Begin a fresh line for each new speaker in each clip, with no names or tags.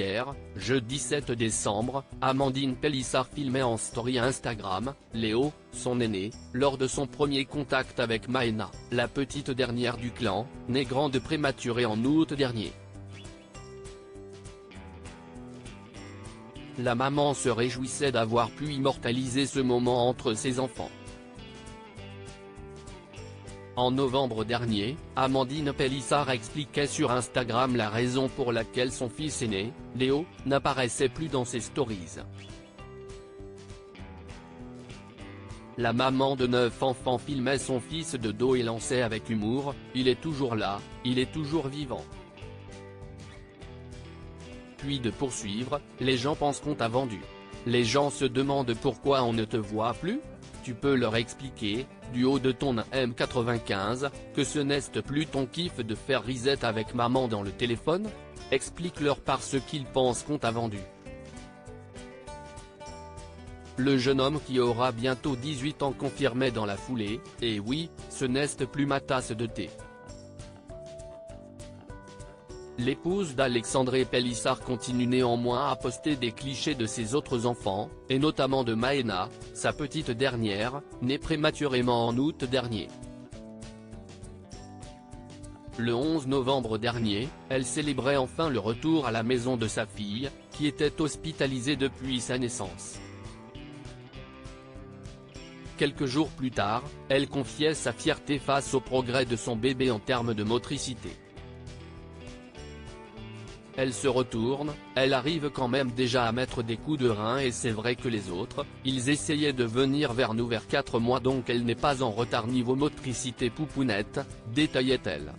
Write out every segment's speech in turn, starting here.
Hier, jeudi 7 décembre, Amandine Pélissard filmait en story Instagram, Léo, son aîné, lors de son premier contact avec Maëna, la petite dernière du clan, née grande prématurée en août dernier. La maman se réjouissait d'avoir pu immortaliser ce moment entre ses enfants. En novembre dernier, Amandine Pélissard expliquait sur Instagram la raison pour laquelle son fils aîné, Léo, n'apparaissait plus dans ses stories. La maman de 9 enfants filmait son fils de dos et lançait avec humour « Il est toujours là, il est toujours vivant ». Puis de poursuivre « Les gens pensent qu'on t'a vendu. Les gens se demandent pourquoi on ne te voit plus ? Tu peux leur expliquer, du haut de ton M95, que ce n'est plus ton kiff de faire reset avec maman dans le téléphone ? Explique-leur parce qu'ils pensent qu'on t'a vendu. » Le jeune homme qui aura bientôt 18 ans confirmait dans la foulée « Et oui, ce n'est plus ma tasse de thé ». L'épouse d'Alexandre Pélissard continue néanmoins à poster des clichés de ses autres enfants, et notamment de Maëna, sa petite dernière, née prématurément en août dernier. Le 11 novembre dernier, elle célébrait enfin le retour à la maison de sa fille, qui était hospitalisée depuis sa naissance. Quelques jours plus tard, elle confiait sa fierté face au progrès de son bébé en termes de motricité. Elle se retourne, elle arrive quand même déjà à mettre des coups de rein et c'est vrai que les autres, ils essayaient de venir vers nous vers 4 mois donc elle n'est pas en retard niveau motricité poupounette, détaillait-elle.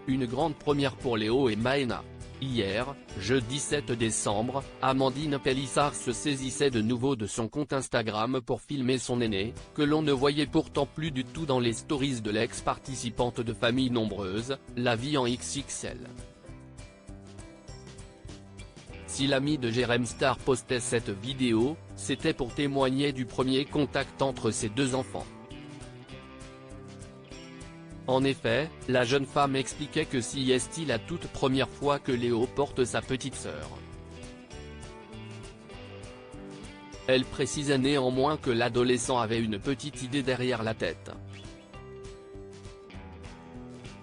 Une grande première pour Léo et Maëna. Hier, jeudi 7 décembre, Amandine Pélissard se saisissait de nouveau de son compte Instagram pour filmer son aîné, que l'on ne voyait pourtant plus du tout dans les stories de l'ex-participante de famille nombreuse, la vie en XXL. Si l'ami de Jérém Star postait cette vidéo, c'était pour témoigner du premier contact entre ses deux enfants. En effet, la jeune femme expliquait que si est-il la toute première fois que Léo porte sa petite sœur. Elle précisait néanmoins que l'adolescent avait une petite idée derrière la tête.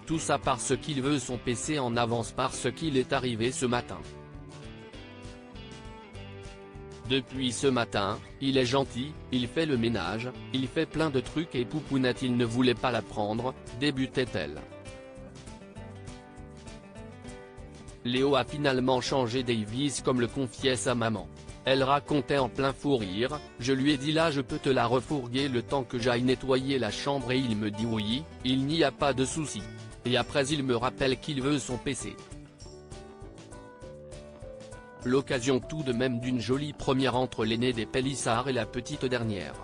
Tout ça parce qu'il veut son PC en avance parce qu'il est arrivé ce matin. Depuis ce matin, il est gentil, il fait le ménage, il fait plein de trucs et poupounette il ne voulait pas la prendre, débutait-elle. Léo a finalement changé Davis comme le confiait sa maman. Elle racontait en plein fou rire, je lui ai dit là je peux te la refourguer le temps que j'aille nettoyer la chambre et il me dit oui, il n'y a pas de souci. Et après il me rappelle qu'il veut son PC. L'occasion tout de même d'une jolie première entre l'aîné des Pélissard et la petite dernière.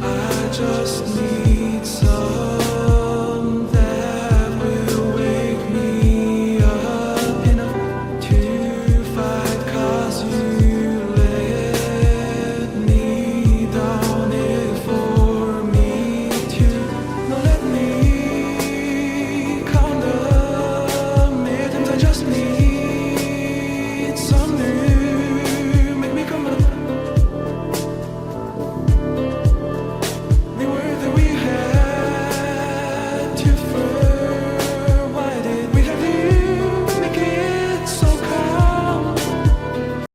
I just